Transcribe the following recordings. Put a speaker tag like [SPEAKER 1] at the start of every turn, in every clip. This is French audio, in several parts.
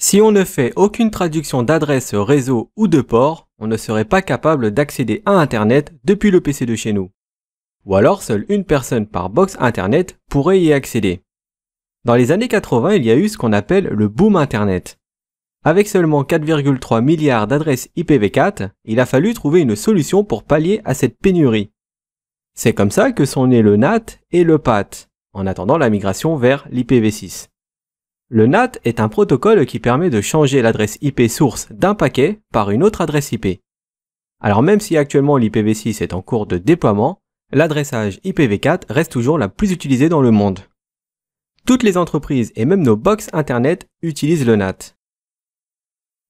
[SPEAKER 1] Si on ne fait aucune traduction d'adresse réseau ou de port, on ne serait pas capable d'accéder à Internet depuis le PC de chez nous. Ou alors seule une personne par box Internet pourrait y accéder. Dans les années 80, il y a eu ce qu'on appelle le boom Internet. Avec seulement 4,3 milliards d'adresses IPv4, il a fallu trouver une solution pour pallier à cette pénurie. C'est comme ça que sont nés le NAT et le PAT, en attendant la migration vers l'IPv6. Le NAT est un protocole qui permet de changer l'adresse IP source d'un paquet par une autre adresse IP. Alors même si actuellement l'IPv6 est en cours de déploiement, l'adressage IPv4 reste toujours la plus utilisée dans le monde. Toutes les entreprises et même nos box Internet utilisent le NAT.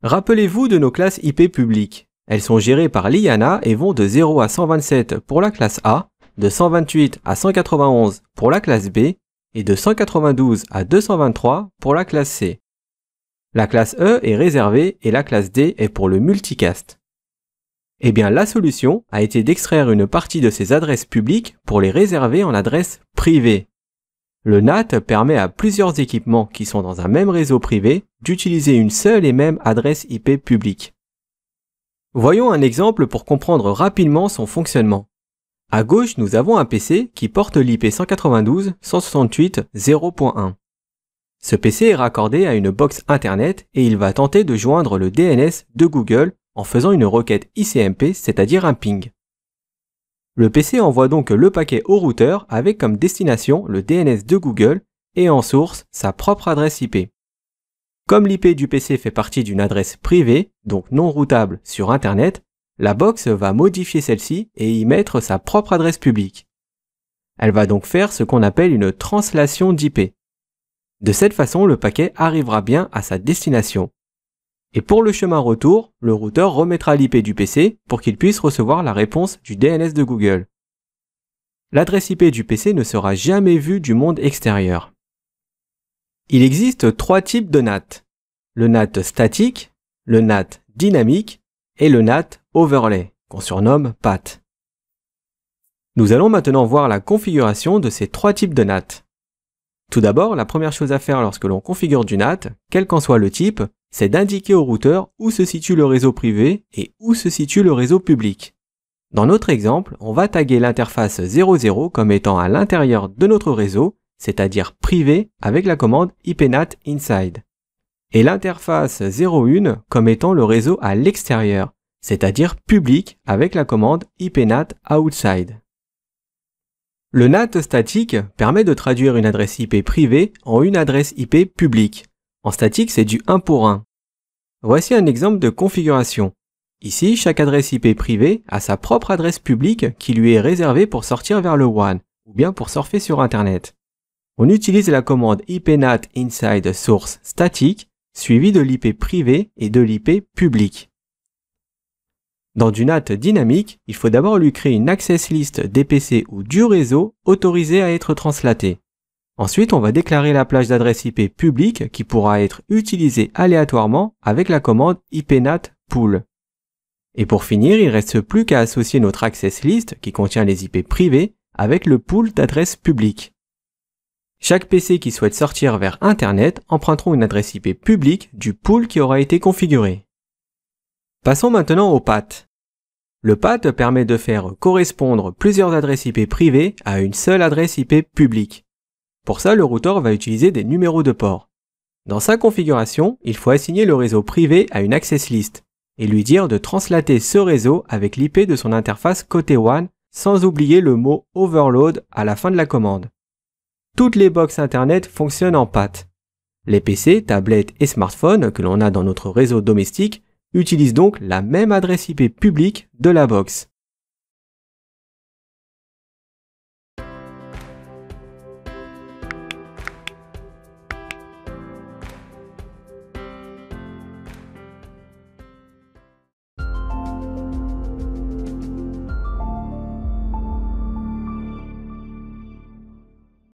[SPEAKER 1] Rappelez-vous de nos classes IP publiques. Elles sont gérées par l'IANA et vont de 0 à 127 pour la classe A, de 128 à 191 pour la classe B et de 192 à 223 pour la classe C. La classe E est réservée et la classe D est pour le multicast. Eh bien, la solution a été d'extraire une partie de ces adresses publiques pour les réserver en adresses privées. Le NAT permet à plusieurs équipements qui sont dans un même réseau privé d'utiliser une seule et même adresse IP publique. Voyons un exemple pour comprendre rapidement son fonctionnement. À gauche, nous avons un PC qui porte l'IP 192.168.0.1. Ce PC est raccordé à une box Internet et il va tenter de joindre le DNS de Google en faisant une requête ICMP, c'est-à-dire un ping. Le PC envoie donc le paquet au routeur avec comme destination le DNS de Google et en source sa propre adresse IP. Comme l'IP du PC fait partie d'une adresse privée, donc non routable sur Internet, la box va modifier celle-ci et y mettre sa propre adresse publique. Elle va donc faire ce qu'on appelle une translation d'IP. De cette façon, le paquet arrivera bien à sa destination. Et pour le chemin retour, le routeur remettra l'IP du PC pour qu'il puisse recevoir la réponse du DNS de Google. L'adresse IP du PC ne sera jamais vue du monde extérieur. Il existe trois types de NAT. Le NAT statique, le NAT dynamique et le NAT overlay, qu'on surnomme PAT. Nous allons maintenant voir la configuration de ces trois types de NAT. Tout d'abord, la première chose à faire lorsque l'on configure du NAT, quel qu'en soit le type, c'est d'indiquer au routeur où se situe le réseau privé et où se situe le réseau public. Dans notre exemple, on va taguer l'interface 00 comme étant à l'intérieur de notre réseau, c'est-à-dire privé avec la commande ipnat inside. Et l'interface 01 comme étant le réseau à l'extérieur, c'est-à-dire public avec la commande ipnat outside. Le NAT statique permet de traduire une adresse IP privée en une adresse IP publique. En statique, c'est du 1 pour 1. Voici un exemple de configuration. Ici, chaque adresse IP privée a sa propre adresse publique qui lui est réservée pour sortir vers le WAN ou bien pour surfer sur Internet. On utilise la commande ipnat inside source statique suivie de l'IP privé et de l'IP public. Dans du NAT dynamique, il faut d'abord lui créer une access list des PC ou du réseau autorisé à être translaté. Ensuite, on va déclarer la plage d'adresse IP publique qui pourra être utilisée aléatoirement avec la commande ipnat pool. Et pour finir, il ne reste plus qu'à associer notre access list qui contient les IP privés avec le pool d'adresses publiques. Chaque PC qui souhaite sortir vers Internet emprunteront une adresse IP publique du pool qui aura été configuré. Passons maintenant au PAT. Le PAT permet de faire correspondre plusieurs adresses IP privées à une seule adresse IP publique. Pour ça, le routeur va utiliser des numéros de port. Dans sa configuration, il faut assigner le réseau privé à une access list et lui dire de translater ce réseau avec l'IP de son interface côté WAN sans oublier le mot overload à la fin de la commande. Toutes les box Internet fonctionnent en PAT. Les PC, tablettes et smartphones que l'on a dans notre réseau domestique utilisent donc la même adresse IP publique de la box.